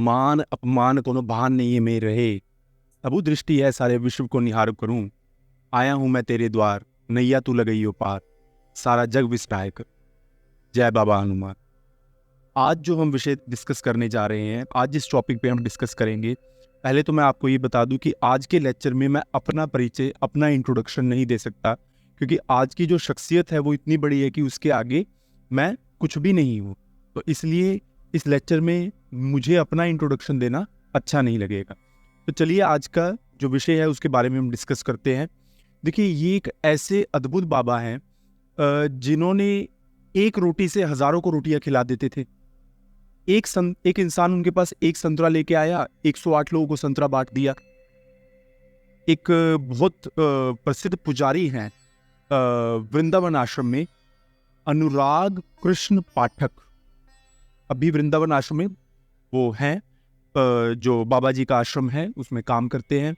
मान अपमान कोनो भान नहीं में रहे, तबु दृष्टि है सारे विश्व को निहार करूं। आया हूं मैं तेरे द्वार, नैया तू लगई पार, सारा जग विस्तार कर। जय बाबा हनुमान। आज जो हम विषय डिस्कस करने जा रहे हैं, आज जिस टॉपिक पे हम डिस्कस करेंगे, पहले तो मैं आपको ये बता दूं कि आज के लेक्चर में मैं अपना परिचय, अपना इंट्रोडक्शन नहीं दे सकता, क्योंकि आज की जो शख्सियत है वो इतनी बड़ी है कि उसके आगे मैं कुछ भी नहीं हूँ। तो इसलिए इस लेक्चर में मुझे अपना इंट्रोडक्शन देना अच्छा नहीं लगेगा। तो चलिए आज का जो विषय है उसके बारे में हम डिस्कस करते हैं। देखिए, ये एक ऐसे अद्भुत बाबा हैं जिन्होंने एक रोटी से हजारों को रोटियां खिला देते थे। एक इंसान उनके पास एक संतरा लेके आया, 108 लोगों को संतरा बांट दिया। एक बहुत प्रसिद्ध पुजारी हैं वृंदावन आश्रम में, अनुराग कृष्ण पाठक, अभी वृंदावन आश्रम में वो हैं, जो बाबा जी का आश्रम है उसमें काम करते हैं।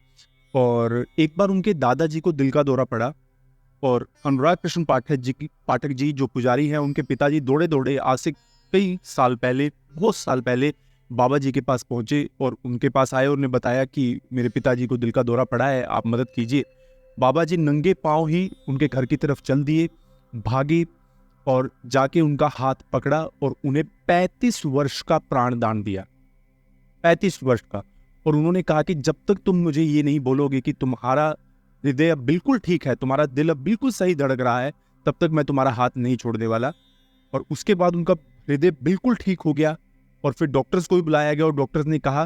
और एक बार उनके दादाजी को दिल का दौरा पड़ा और अनुराग कृष्ण पाठक जी जो पुजारी हैं, उनके पिताजी दौड़े दौड़े आज से कई साल पहले, बहुत साल पहले बाबा जी के पास पहुंचे और उनके पास आए और उन्हें बताया कि मेरे पिताजी को दिल का दौरा पड़ा है, आप मदद कीजिए। बाबा जी नंगे पांव ही उनके घर की तरफ चल दिए, भागे और जाके उनका हाथ पकड़ा और उन्हें 35 वर्ष का प्राण दान दिया, 35 वर्ष का। और उन्होंने कहा कि जब तक तुम मुझे ये नहीं बोलोगे कि तुम्हारा हृदय अब बिल्कुल ठीक है, तुम्हारा दिल अब बिल्कुल सही धड़क रहा है, तब तक मैं तुम्हारा हाथ नहीं छोड़ने वाला। और उसके बाद उनका हृदय बिल्कुल ठीक हो गया और फिर डॉक्टर्स को भी बुलाया गया और डॉक्टर्स ने कहा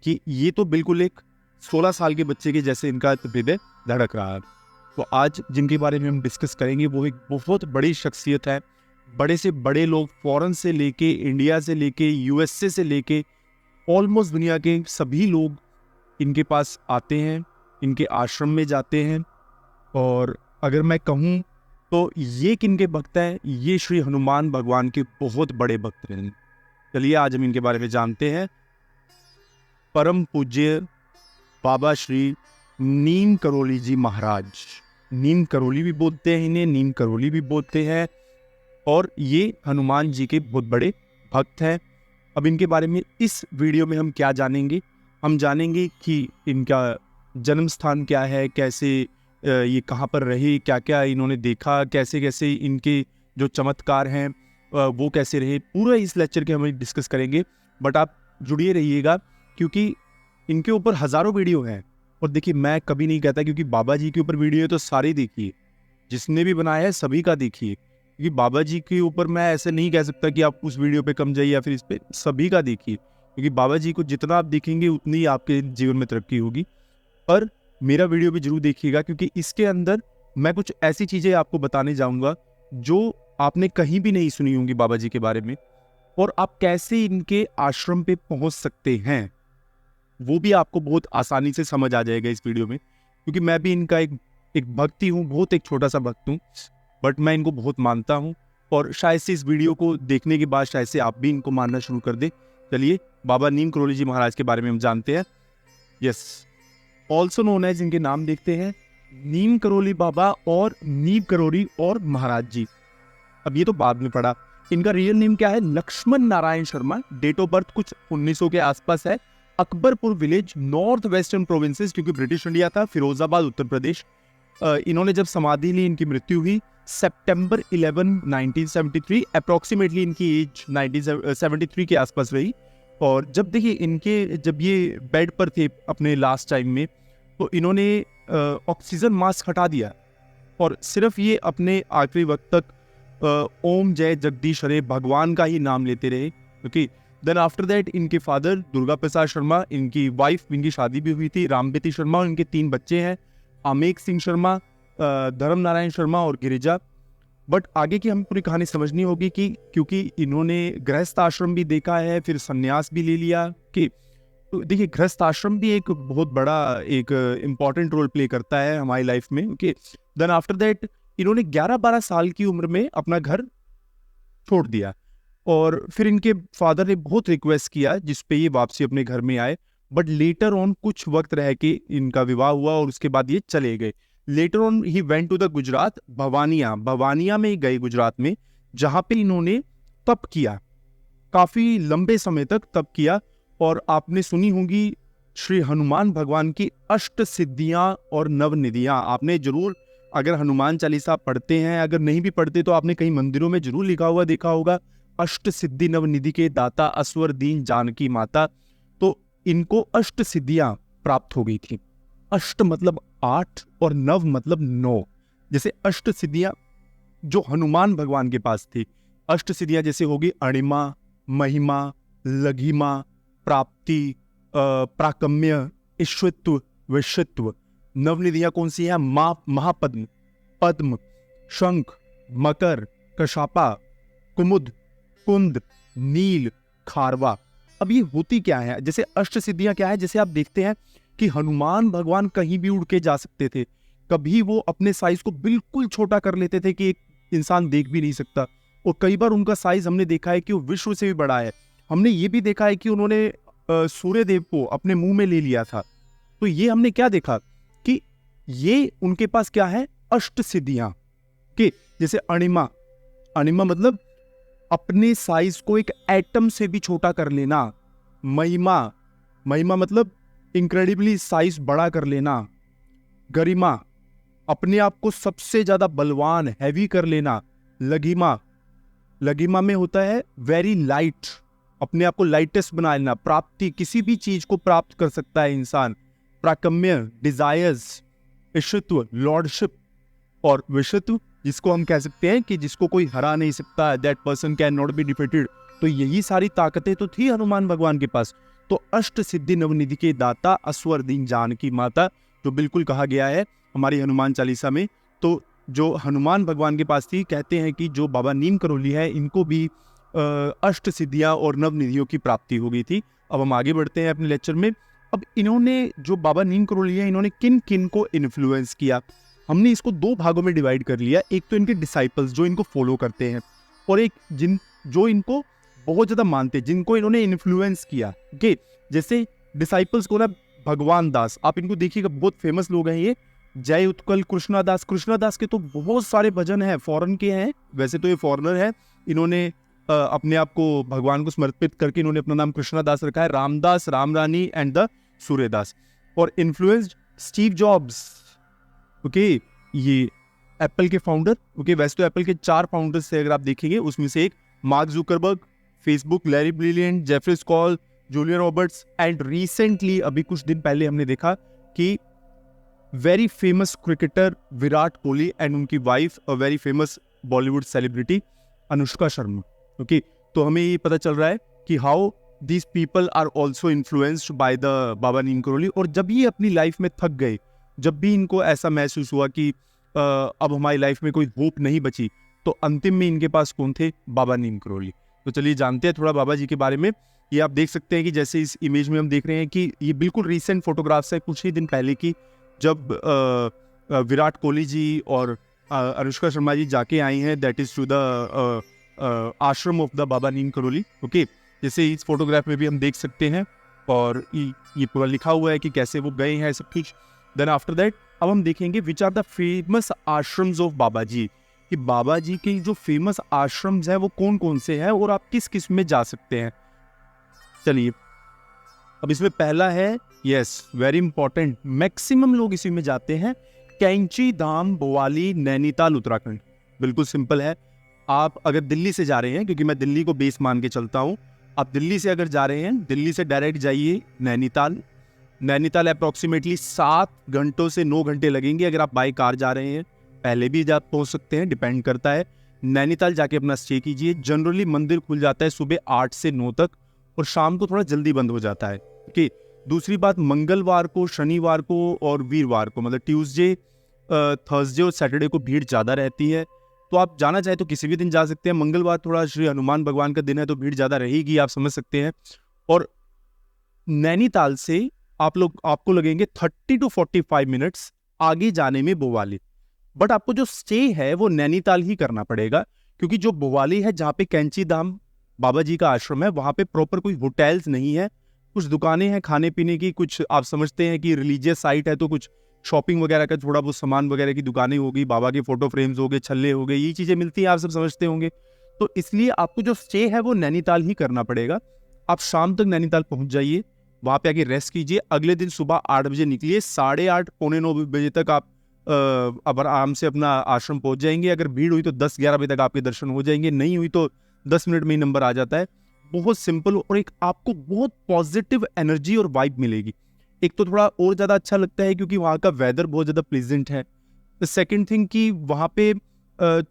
कि ये तो बिल्कुल एक 16 साल के बच्चे के जैसे इनका हृदय धड़क रहा है। तो आज जिनके बारे में हम डिस्कस करेंगे वो एक बहुत बड़ी शख्सियत है। बड़े से बड़े लोग, फॉरेन से लेके, इंडिया से लेके, यूएसए से लेके, ऑलमोस्ट दुनिया के सभी लोग इनके पास आते हैं, इनके आश्रम में जाते हैं। और अगर मैं कहूँ तो ये किनके भक्त हैं, ये श्री हनुमान भगवान के बहुत बड़े भक्त हैं। चलिए आज हम इनके बारे में जानते हैं। परम पूज्य बाबा श्री नीम करोली जी महाराज, नीम करोली भी बोलते हैं इन्हें, नीम करोली भी बोलते हैं, और ये हनुमान जी के बहुत बड़े भक्त हैं। अब इनके बारे में इस वीडियो में हम क्या जानेंगे? हम जानेंगे कि इनका जन्म स्थान क्या है, कैसे ये कहाँ पर रहे, क्या क्या इन्होंने देखा, कैसे कैसे इनके जो चमत्कार हैं वो कैसे रहे, पूरा इस लेक्चर के हम डिस्कस करेंगे। बट आप जुड़िए रहिएगा क्योंकि इनके ऊपर हज़ारों वीडियो हैं। और देखिए, मैं कभी नहीं कहता क्योंकि बाबा जी के ऊपर वीडियो है तो सारे देखिए, जिसने भी बनाया है सभी का देखिए, क्योंकि बाबा जी के ऊपर मैं ऐसे नहीं कह सकता कि आप उस वीडियो पे कम जाइए या फिर इस पे, सभी का देखिए, क्योंकि बाबा जी को जितना आप देखेंगे उतनी ही आपके जीवन में तरक्की होगी। पर मेरा वीडियो भी जरूर देखिएगा क्योंकि इसके अंदर मैं कुछ ऐसी चीज़ें आपको बताने जाऊँगा जो आपने कहीं भी नहीं सुनी होंगी बाबा जी के बारे में, और आप कैसे इनके आश्रम पे पहुँच सकते हैं वो भी आपको बहुत आसानी से समझ आ जाएगा इस वीडियो में। क्योंकि मैं भी इनका एक भक्त ही हूँ, बहुत एक छोटा सा भक्त हूँ, बट मैं इनको बहुत मानता हूँ और शायद से इस वीडियो को देखने के बाद शायद से आप भी इनको मानना शुरू कर दें। चलिए बाबा नीम करोली जी महाराज के बारे में हम जानते हैं। यस, ऑल्सो नोन एज, इनके नाम देखते हैं, नीम करोली बाबा और नीम करोली और महाराज जी। अब ये तो बाद में पड़ा, इनका रियल नेम क्या है? Lakshman Narayan Sharma. Date of birth कुछ 1900 के आसपास है। Akbarpur village, north western provinces, क्योंकि ब्रिटिश इंडिया था, फिरोजाबाद उत्तर प्रदेश। इन्होंने जब समाधि ली, इनकी मृत्यु हुई सितंबर 11, 1973। अप्रोक्सीमेटली इनकी एज 1973 के आसपास रही। और जब देखिए जब ये बेड पर थे अपने लास्ट टाइम में, तो इन्होंने ऑक्सीजन मास्क हटा दिया और सिर्फ ये अपने आखिरी वक्त तक ओम जय जगदीश हरे भगवान का ही नाम लेते रहे। क्योंकि देन आफ्टर दैट इनके फादर दुर्गा प्रसाद शर्मा, इनकी वाइफ, इनकी शादी भी हुई थी, रामबेती शर्मा, और इनके 3 बच्चे हैं, अमेक सिंह शर्मा, धर्म नारायण शर्मा और गिरिजा। बट आगे की हमें पूरी कहानी समझनी होगी कि क्योंकि इन्होंने गृहस्थ आश्रम भी देखा है, फिर संन्यास भी ले लिया। कि तो देखिए, गृहस्थ आश्रम भी एक बहुत बड़ा एक इम्पॉर्टेंट रोल प्ले करता है हमारी लाइफ में। कि देन आफ्टर दैट इन्होंने 11-12 साल की उम्र में अपना घर छोड़ दिया और फिर इनके फादर ने बहुत रिक्वेस्ट किया जिसपे ये वापसी अपने घर में आए। बट लेटर ऑन कुछ वक्त रह के इनका विवाह हुआ और उसके बाद ये चले गए। Later on he went to the Gujarat, भवानिया में गए गुजरात में, जहां पे इन्होंने तप किया, काफी लंबे समय तक तप किया और आपने सुनी होंगी श्री हनुमान भगवान की अष्ट सिद्धियां और नवनिधियां। आपने जरूर, अगर हनुमान चालीसा पढ़ते हैं, अगर नहीं भी पढ़ते तो आपने कहीं मंदिरों में जरूर लिखा हुआ देखा होगा, अष्ट सिद्धि नवनिधि के दाता असवर दीन जानकी माता। तो इनको अष्ट सिद्धियां प्राप्त हो गई थी। अष्ट मतलब 8 और नव मतलब 9। जैसे अष्ट सिद्धियां जो हनुमान भगवान के पास थी, अष्ट सिद्धियां जैसे होगी अणिमा, महिमा, लघिमा, प्राप्ति, प्राकम्य, ईश्वत्व, विश्वत्व। नवनिधियां कौन सी है? महापद्म, पद्म, शंख, मकर, कशापा, कुमुद, कुंद, नील, खारवा। अब ये होती क्या है? जैसे अष्ट सिद्धियां क्या है, जैसे आप देखते हैं कि हनुमान भगवान कहीं भी उड़ के जा सकते थे। कभी वो अपने साइज को बिल्कुल छोटा कर लेते थे कि एक इंसान देख भी नहीं सकता, और कई बार उनका साइज हमने देखा है कि वो विश्व से भी बड़ा है। हमने ये भी देखा है कि उन्होंने सूर्य देव को अपने मुंह में ले लिया था। तो ये हमने क्या देखा कि ये उनके पास क्या है? अष्ट सिद्धियां के। जैसे अणिमा, अणिमा मतलब अपने साइज को एक एटम से भी छोटा कर लेना। महिमा, महिमा मतलब इंक्रेडिबली साइज बड़ा कर लेना। गरिमा, अपने आप को सबसे ज्यादा बलवान, हैवी कर लेना। लघिमा, लघिमा में होता है वेरी लाइट, अपने आप को लाइटेस्ट बना लेना। प्राप्ति, किसी भी चीज को प्राप्त कर सकता है इंसान। प्राकम्य, डिजायर्स। ईश्वत्व, लॉर्डशिप। और विश्वत्व, जिसको हम कह सकते हैं कि जिसको कोई हरा नहीं सकता, that person can not be defeated. तो यही सारी ताकतें तो थी हनुमान भगवान के पास। तो अष्ट सिद्धि नवनिधि के दाता असवर दीन जानकी माता, जो बिल्कुल कहा गया है हमारी हनुमान चालीसा में। तो जो हनुमान भगवान के पास थी, कहते हैं कि जो बाबा नीम करोली है, इनको भी अष्ट सिद्धियां और नवनिधियों की प्राप्ति हो गई थी। अब हम आगे बढ़ते हैं अपने लेक्चर में। अब इन्होंने, जो बाबा नीम करोली है, इन्होंने किन किन को इन्फ्लुएंस किया? हमने इसको 2 भागों में डिवाइड कर लिया। एक तो इनके डिसाइपल्स जो इनको फॉलो करते हैं, और एक जो इनको बहुत ज्यादा मानते हैं, जिनको इन्होंने इन्फ्लुएंस किया। ओके, जैसे डिसाइपल्स को ना भगवान दास, आप इनको देखिएगा, बहुत फेमस लोग हैं ये। जय उत्कल कृष्णादास, कृष्णादास के तो बहुत सारे भजन हैं, फॉरेन के हैं, वैसे तो ये फॉरेनर है। इन्होंने अपने आप को भगवान को समर्पित करके इन्होंने अपना नाम कृष्णादास रखा है। रामदास, राम रानी एंड द सूर्यदास। और इन्फ्लुएंस्ड स्टीव जॉब्स, ओके, ये एप्पल के फाउंडर। ओके, वैसे तो एप्पल के 4 फाउंडर्स थे, अगर आप देखेंगे उसमें से एक Mark Zuckerberg, Facebook Larry Brilliant, Jeffrey Skoll, Julia Roberts, and recently अभी कुछ दिन पहले हमने देखा कि very famous cricketer Virat Kohli and उनकी wife, a very famous Bollywood celebrity Anushka Sharma. Okay, तो हमें ये पता चल रहा है कि how these people are also influenced by the Baba Neem Karoli. और जब ये अपनी लाइफ में थक गए, जब भी इनको ऐसा महसूस हुआ कि अब हमारी लाइफ में कोई होप नहीं बची, तो अंतिम में इनके पास कौन थे? बाबा नीम करोली। तो चलिए जानते हैं थोड़ा बाबा जी के बारे में। ये आप देख सकते हैं कि जैसे इस इमेज में हम देख रहे हैं कि ये बिल्कुल रिसेंट फोटोग्राफ्स है, कुछ ही दिन पहले की, जब विराट कोहली जी और अनुष्का शर्मा जी जाके आई हैं, that is to the ashram of the Baba Neem Karoli. Okay, जैसे इस फोटोग्राफ में भी हम देख सकते हैं, और ये पूरा लिखा हुआ है कि कैसे वो गए हैं, सब कुछ। देन आफ्टर दैट अब हम देखेंगे which are the famous ashrams of Baba ji, कि बाबा जी के जो फेमस आश्रम्स हैं वो कौन कौन से हैं और आप किस किस में जा सकते हैं। चलिए, अब इसमें पहला है, यस वेरी इंपॉर्टेंट, मैक्सिमम लोग इसी में जाते हैं, कैंची धाम भोवाली नैनीताल उत्तराखंड। बिल्कुल सिंपल है। आप अगर दिल्ली से जा रहे हैं, क्योंकि मैं दिल्ली को बेस मान के चलता हूँ, आप दिल्ली से अगर जा रहे हैं, दिल्ली से डायरेक्ट जाइए नैनीताल। नैनीताल अप्रॉक्सीमेटली 7 घंटों से 9 घंटे लगेंगे। अगर आप बाई कार जा रहे हैं, पहले भी जा पहुंच सकते हैं, डिपेंड करता है। नैनीताल जाके अपना स्टे कीजिए। जनरली मंदिर खुल जाता है सुबह 8 से 9 तक, और शाम को थोड़ा जल्दी बंद हो जाता है। ओके, दूसरी बात, मंगलवार को, शनिवार को और वीरवार को, मतलब ट्यूसडे, थर्सडे और सैटरडे को भीड़ ज़्यादा रहती है। तो आप जाना चाहे तो किसी भी दिन जा सकते हैं। मंगलवार थोड़ा श्री हनुमान भगवान का दिन है, तो भीड़ ज़्यादा रहेगी, आप समझ सकते हैं। और नैनीताल से आपको लगेंगे 30 to 45 मिनट्स आगे जाने में भोवाली। बट आपको जो स्टे है वो नैनीताल ही करना पड़ेगा, क्योंकि जो भोवाली है, जहाँ पे कैंची धाम बाबा जी का आश्रम है, वहां पे प्रॉपर कोई होटल्स नहीं है। कुछ दुकानें हैं खाने पीने की, कुछ आप समझते हैं कि रिलीजियस साइट है, तो कुछ शॉपिंग वगैरह का थोड़ा बहुत सामान वगैरह की दुकानें होगी, बाबा के फोटो फ्रेम्स हो गए, छल्ले हो गए, ये चीजें मिलती हैं, आप सब समझते होंगे। तो इसलिए आपको जो स्टे है वो नैनीताल ही करना पड़ेगा। आप शाम तक नैनीताल पहुंच जाइए, वहां पे आके रेस्ट कीजिए, अगले दिन सुबह 8 बजे निकलिए, 8:30 पौने 9 बजे तक आप अब आराम से अपना आश्रम पहुंच जाएंगे। अगर भीड़ हुई तो 10-11 बजे तक आपके दर्शन हो जाएंगे, नहीं हुई तो 10 मिनट में ही नंबर आ जाता है। बहुत सिंपल, और एक आपको बहुत पॉजिटिव एनर्जी और वाइब मिलेगी। एक तो थोड़ा और ज़्यादा अच्छा लगता है क्योंकि वहाँ का वेदर बहुत ज़्यादा प्लीजेंट है। द सेकेंड थिंग कि वहाँ पे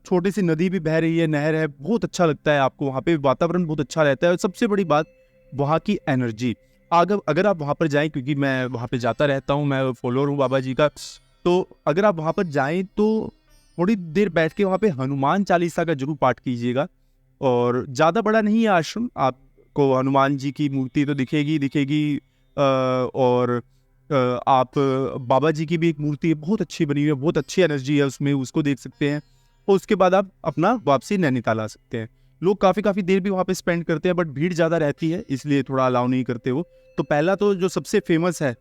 छोटी सी नदी भी बह रही है, नहर है, बहुत अच्छा लगता है आपको, वहाँ पे वातावरण बहुत अच्छा रहता है। और सबसे बड़ी बात वहाँ की एनर्जी, अगर आप वहाँ पर जाएं, क्योंकि मैं वहाँ पे जाता रहता हूँ, मैं फॉलोअर हूँ बाबा जी का, तो अगर आप वहाँ पर जाएं तो थोड़ी देर बैठ के वहाँ पे हनुमान चालीसा का जरूर पाठ कीजिएगा। और ज़्यादा बड़ा नहीं है आश्रम, आपको हनुमान जी की मूर्ति तो दिखेगी और आप बाबा जी की भी एक मूर्ति है, बहुत अच्छी बनी हुई है, बहुत अच्छी एनर्जी है उसमें, उसको देख सकते हैं। और उसके बाद आप अपना वापसी नैनीताल आ सकते हैं। लोग काफ़ी देर भी वहाँ पे स्पेंड करते हैं, बट भीड़ ज़्यादा रहती है इसलिए थोड़ा अलाउ नहीं करते वो। तो पहला तो जो सबसे फेमस है,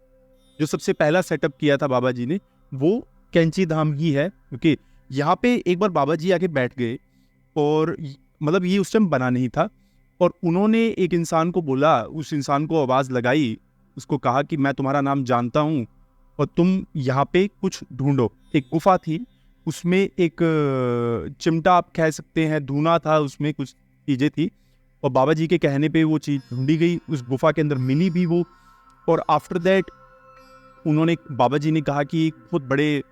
जो सबसे पहला सेटअप किया था बाबा जी ने, वो कैंची धाम ही है। क्योंकि यहाँ पे एक बार बाबा जी आके बैठ गए, और मतलब ये उस टाइम बना नहीं था, और उन्होंने एक इंसान को बोला, उस इंसान को आवाज़ लगाई, उसको कहा कि मैं तुम्हारा नाम जानता हूँ और तुम यहाँ पे कुछ ढूंढो। एक गुफा थी, उसमें एक चिमटा आप कह सकते हैं, धूना था, उसमें कुछ चीज़ें थी, और बाबा जी के कहने पे वो चीज़ ढूंढी गई, उस गुफा के अंदर मिली भी वो। और आफ्टर दैट उन्होंने, बाबा जी ने कहा कि बहुत बड़े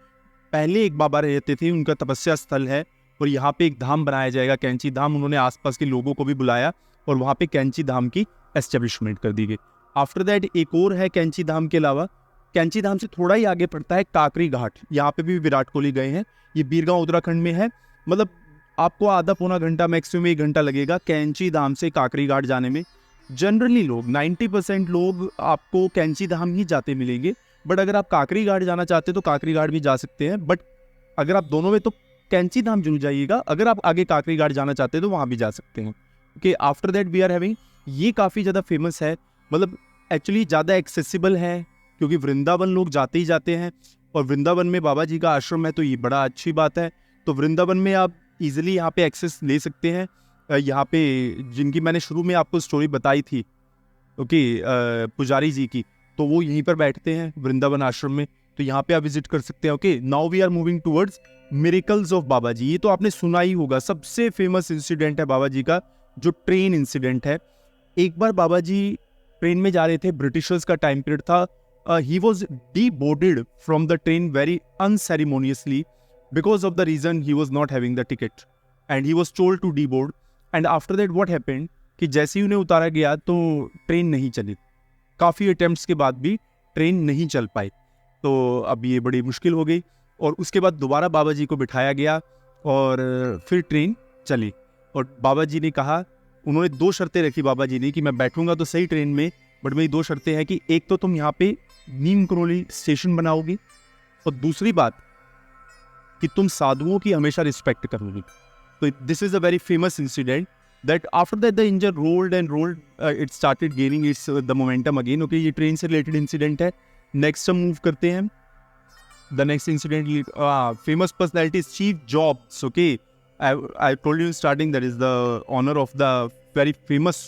पहले एक बाबा रहते थे, उनका तपस्या स्थल है और यहाँ पे एक धाम बनाया जाएगा, कैंची धाम। उन्होंने आसपास के लोगों को भी बुलाया और वहाँ पे कैंची धाम की एस्टेब्लिशमेंट कर दी गई। आफ्टर दैट एक और है कैंची धाम के अलावा, कैंची धाम से थोड़ा ही आगे पड़ता है काकरी घाट, यहाँ पे भी विराट कोहली गए हैं। ये बीरगांव उत्तराखंड में है। मतलब आपको आधा पौना घंटा, मैक्सिमम 1 घंटा लगेगा कैंची धाम से काकरी घाट जाने में। जनरली लोग 90% लोग आपको कैंची धाम ही जाते मिलेंगे, बट अगर आप काकरी घाट जाना चाहते हैं तो काकरी घाट भी जा सकते हैं। बट अगर आप दोनों में, तो कैंची धाम जरूर जाइएगा। अगर आप आगे काकरी घाट जाना चाहते हैं तो वहाँ भी जा सकते हैं। Okay, after that we are having, ये काफ़ी ज़्यादा फेमस है, मतलब एक्चुअली ज़्यादा एक्सेसिबल है क्योंकि वृंदावन लोग जाते ही जाते हैं, और वृंदावन में बाबा जी का आश्रम है, तो ये बड़ा अच्छी बात है। तो वृंदावन में आप इजीली यहाँ पे एक्सेस ले सकते हैं। यहाँ पे जिनकी मैंने शुरू में आपको स्टोरी बताई थी, ओके, पुजारी जी की, तो वो यहीं पर बैठते हैं वृंदावन आश्रम में, तो यहाँ पे आप विजिट कर सकते हैं। Okay, now we are moving towards miracles of Baba ji. ये तो आपने सुना ही होगा, सबसे फेमस इंसिडेंट है बाबा जी का, जो ट्रेन इंसिडेंट है। एक बार बाबा जी ट्रेन में जा रहे थे, ब्रिटिशर्स का टाइम पीरियड था, he was deboarded from the train very unceremoniously because of the reason he was not having the ticket, and he was told to deboard. And after that what happened कि जैसे ही उन्हें उतारा गया तो train नहीं चली, काफ़ी अटेम्प्ट्स के बाद भी ट्रेन नहीं चल पाई। तो अब ये बड़ी मुश्किल हो गई, और उसके बाद दोबारा बाबा जी को बिठाया गया और फिर ट्रेन चली। और बाबा जी ने कहा, उन्होंने 2 शर्तें रखी बाबा जी ने कि मैं बैठूंगा तो सही ट्रेन में, बट मेरी 2 शर्तें हैं कि एक तो तुम यहाँ पे नीम करोली स्टेशन बनाओगी, और दूसरी बात कि तुम साधुओं की हमेशा रिस्पेक्ट करोगी। तो this is a very famous incident that after that the engine rolled and rolled, it started gaining it's the momentum again. Okay, ये ट्रेन से रिलेटेड इंसिडेंट है। नेक्स्ट हम मूव करते हैं। The next incident, famous personality Steve jobs. Okay, I told you in starting that is the honor of the very famous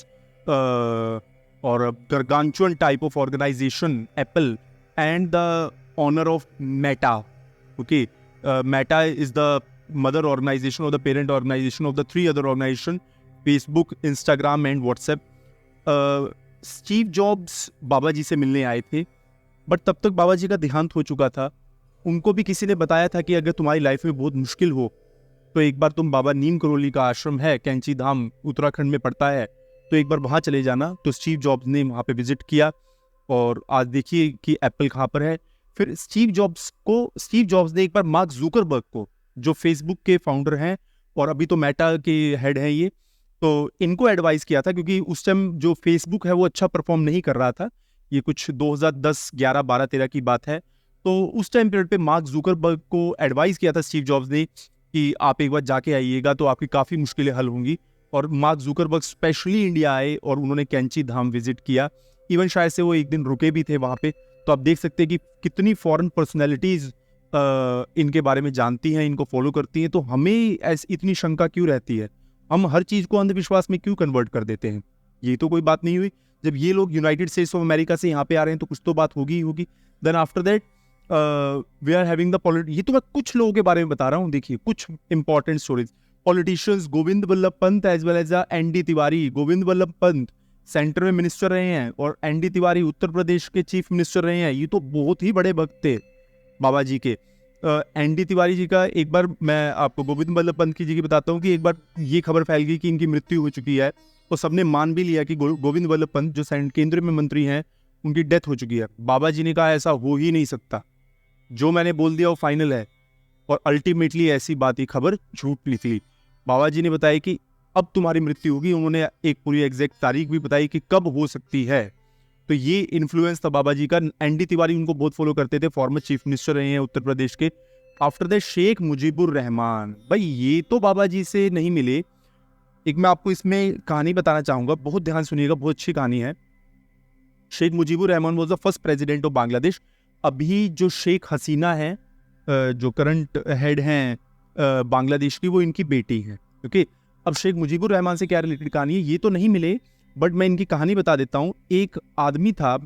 or a gargantuan type of organization, Apple, and the honor of Meta. Okay, Meta is the mother organization or the parent organization of the 3 other organizations, Facebook, Instagram and WhatsApp. Steve Jobs Baba ji से मिलने आए थे, but तब तक बाबा जी का देहांत हो चुका था। उनको भी किसी ने बताया था कि अगर तुम्हारी लाइफ में बहुत मुश्किल हो तो एक बार तुम बाबा नीम करोली का आश्रम है, कैंची धाम उत्तराखंड में पड़ता है, तो एक बार वहाँ चले जाना। तो स्टीव जॉब्स ने वहाँ पे विजिट किया, और आज देखिए कि एप्पल कहाँ पर है। फिर स्टीव जॉब्स ने एक बार मार्क जुकरबर्ग को, जो फेसबुक के फाउंडर हैं और अभी तो मेटा के हेड हैं ये, तो इनको एडवाइस किया था, क्योंकि उस टाइम जो फेसबुक है वो अच्छा परफॉर्म नहीं कर रहा था। ये कुछ 2010, 11, 12, 13 की बात है। तो उस टाइम पीरियड पे मार्क जुकरबर्ग को एडवाइस किया था स्टीव जॉब्स ने कि आप एक बार जाके आइएगा तो आपकी काफ़ी मुश्किलें हल होंगी। और मार्क जुकरबर्ग स्पेशली इंडिया आए और उन्होंने कैंची धाम विजिट किया। इवन शायद से वो एक दिन रुके भी थे वहाँ पे। तो आप देख सकते हैं कि कितनी फॉरेन पर्सनैलिटीज़ इनके बारे में जानती हैं, इनको फॉलो करती हैं। तो हमें ऐसी इतनी शंका क्यों रहती है, हम हर चीज़ को अंधविश्वास में क्यों कन्वर्ट कर देते हैं? ये तो कोई बात नहीं हुई। जब ये लोग यूनाइटेड स्टेट्स ऑफ अमेरिका से यहाँ पे आ रहे हैं तो कुछ तो बात होगी ही होगी। Then after that we are having the ये तो मैं कुछ लोगों के बारे में बता रहा हूँ। देखिए कुछ important stories, politicians Govind Vallabh Pant as well as ND Tiwari. Govind Vallabh Pant centre में मिनिस्टर रहे हैं और एनडी तिवारी उत्तर प्रदेश के चीफ मिनिस्टर रहे हैं। ये तो बहुत ही बड़े भक्त थे बाबा जी के। एनडी तिवारी जी का एक बार मैं आपको गोविंद वल्लभ पंत की जी की बताता हूँ कि एक बार ये खबर फैल गई कि इनकी मृत्यु हो चुकी है, तो सबने मान भी लिया कि गोविंद वल्लभ पंत जो केंद्र में मंत्री हैं उनकी डेथ हो चुकी है। बाबा जी ने कहा ऐसा हो ही नहीं सकता, जो मैंने बोल दिया वो फाइनल है। और अल्टीमेटली ऐसी बात ही खबर झूठ निकली। बाबा जी ने बताया कि अब तुम्हारी मृत्यु होगी। उन्होंने एक पूरी एग्जैक्ट तारीख भी बताई कि कब हो सकती है। तो ये इन्फ्लुएंस था बाबा जी का। एनडी तिवारी उनको बहुत फॉलो करते थे, फॉर्मर चीफ मिनिस्टर रहे हैं उत्तर प्रदेश के। आफ्टर दैट शेख मुजीबुर रहमान, भाई ये तो बाबा जी से नहीं मिले। एक मैं आपको इसमें कहानी बताना चाहूंगा, बहुत ध्यान सुनिएगा, बहुत अच्छी कहानी है। Sheikh Mujibur Rahman was the first president of Bangladesh. अभी जो शेख हसीना है, जो करंट हेड हैं बांग्लादेश की, वो इनकी बेटी है। ओके, अब शेख मुजीबुर रहमान से क्या रिलेटेड कहानी है ये तो नहीं मिले, बट मैं इनकी कहानी बता देता हूँ। एक आदमी था,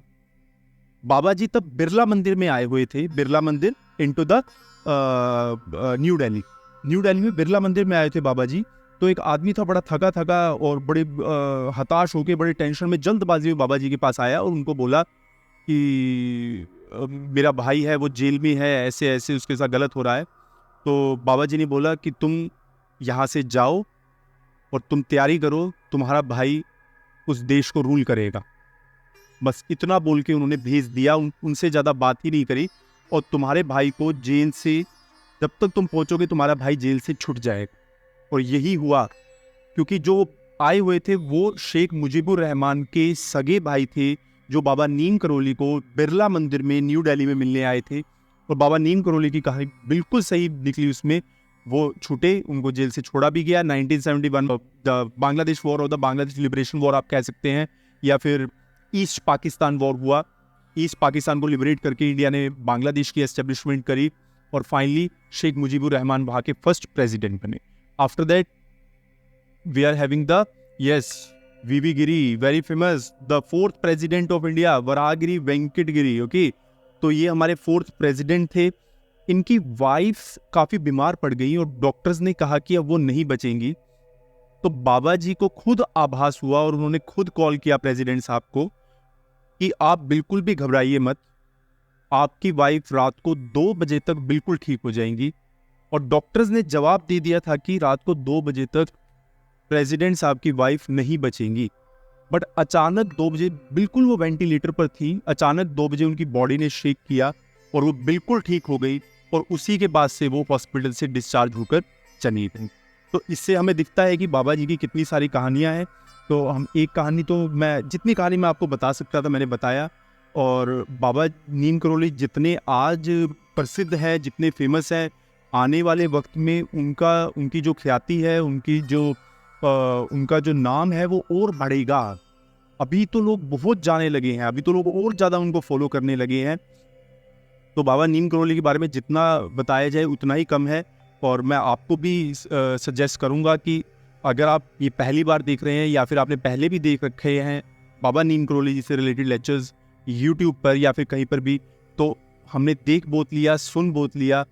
बाबा जी तब बिरला मंदिर में आए हुए थे, बिरला मंदिर into the new Delhi. New Delhi में बिरला मंदिर में आए थे बाबा जी। तो एक आदमी था बड़ा थका थका और बड़े हताश होके, बड़े टेंशन में, जल्दबाजी में बाबा जी के पास आया और उनको बोला कि मेरा भाई है वो जेल में है, ऐसे ऐसे उसके साथ गलत हो रहा है। तो बाबा जी ने बोला कि तुम यहाँ से जाओ और तुम तैयारी करो, तुम्हारा भाई उस देश को रूल करेगा। बस इतना बोल के उन्होंने भेज दिया, उनसे ज़्यादा बात ही नहीं करी। और तुम्हारे भाई को जेल से, जब तक तुम पहुँचोगे तुम्हारा भाई जेल से छूट जाएगा। और यही हुआ, क्योंकि जो आए हुए थे वो शेख मुजीबुर रहमान के सगे भाई थे, जो बाबा नीम करोली को बिरला मंदिर में न्यू दिल्ली में मिलने आए थे। और बाबा नीम करोली की कहानी बिल्कुल सही निकली उसमें। वो छूटे, उनको जेल से छोड़ा भी गया। 1971 द बांग्लादेश वॉर और द बांग्लादेश लिबरेशन वॉर आप कह सकते हैं, या फिर ईस्ट पाकिस्तान वॉर हुआ। ईस्ट पाकिस्तान को लिबरेट करके इंडिया ने बांग्लादेश की एस्टेब्लिशमेंट करी और फाइनली शेख मुजीबुर रहमान वहाँ के फर्स्ट प्रेसिडेंट बने। After that we are having the VV Giri, very famous, the fourth president of India, Varahagiri Venkata Giri. Okay, तो ये हमारे फोर्थ प्रेसिडेंट थे। इनकी वाइफ काफ़ी बीमार पड़ गई और डॉक्टर्स ने कहा कि अब वो नहीं बचेंगी। तो बाबा जी को खुद आभास हुआ और उन्होंने खुद कॉल किया प्रेसिडेंट साहब को कि आप बिल्कुल भी घबराइए मत, आपकी वाइफ रात को 2 बजे तक बिल्कुल ठीक हो जाएंगी। और डॉक्टर्स ने जवाब दे दिया था कि रात को 2 बजे तक प्रेसिडेंट साहब की वाइफ नहीं बचेंगी। बट अचानक 2 बजे, बिल्कुल वो वेंटिलेटर पर थी, अचानक 2 बजे उनकी बॉडी ने शेक किया और वो बिल्कुल ठीक हो गई। और उसी के बाद से वो हॉस्पिटल से डिस्चार्ज होकर चली गई। तो इससे हमें दिखता है कि बाबा जी की कितनी सारी कहानियां हैं। तो हम एक कहानी, तो मैं जितनी कहानी मैं आपको बता सकता था मैंने बताया। और बाबा नीम करोली जितने आज प्रसिद्ध है, जितने फेमस हैं, आने वाले वक्त में उनकी जो ख्याति है, उनका जो नाम है वो और बढ़ेगा। अभी तो लोग बहुत जाने लगे हैं, अभी तो लोग और ज़्यादा उनको फॉलो करने लगे हैं। तो बाबा नीम करोली के बारे में जितना बताया जाए उतना ही कम है। और मैं आपको भी सजेस्ट करूंगा कि अगर आप ये पहली बार देख रहे हैं या फिर आपने पहले भी देख रखे हैं बाबा नीम करोली जी से रिलेटेड लेक्चर्स यूट्यूब पर या फिर कहीं पर भी, तो हमने देख बहुत लिया, सुन बहुत लिया,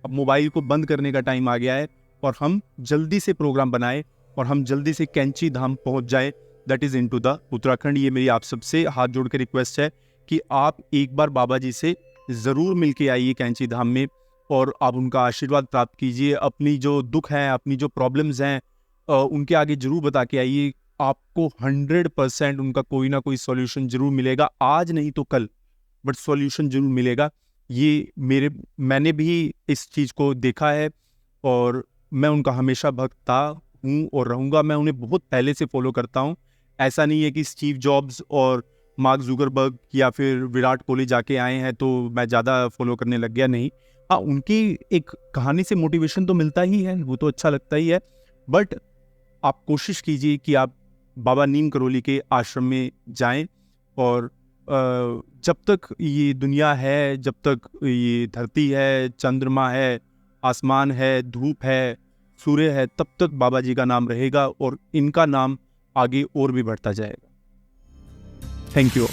अब मोबाइल को बंद करने का टाइम आ गया है और हम जल्दी से प्रोग्राम बनाए और हम जल्दी से कैंची धाम पहुंच जाए, that is into the Uttarakhand. ये मेरी आप सबसे हाथ जोड़ के रिक्वेस्ट है कि आप एक बार बाबा जी से ज़रूर मिल के आइए कैंची धाम में और आप उनका आशीर्वाद प्राप्त कीजिए। अपनी जो दुख हैं, अपनी जो प्रॉब्लम्स हैं, उनके आगे जरूर बता के आइए। आपको 100% उनका कोई ना कोई सॉल्यूशन जरूर मिलेगा, आज नहीं तो कल, बट सॉल्यूशन जरूर मिलेगा। ये मैंने भी इस चीज़ को देखा है और मैं उनका हमेशा भक्त था, हूँ और रहूँगा। मैं उन्हें बहुत पहले से फॉलो करता हूँ। ऐसा नहीं है कि स्टीव जॉब्स और मार्क जुकरबर्ग या फिर विराट कोहली जाके आए हैं तो मैं ज़्यादा फॉलो करने लग गया, नहीं। हाँ, उनकी एक कहानी से मोटिवेशन तो मिलता ही है, वो तो अच्छा लगता ही है। बट आप कोशिश कीजिए कि आप बाबा नीम करोली के आश्रम में जाएं और जब तक ये दुनिया है, जब तक ये धरती है, चंद्रमा है, आसमान है, धूप है, सूर्य है, तब तक बाबा जी का नाम रहेगा और इनका नाम आगे और भी बढ़ता जाएगा। Thank you.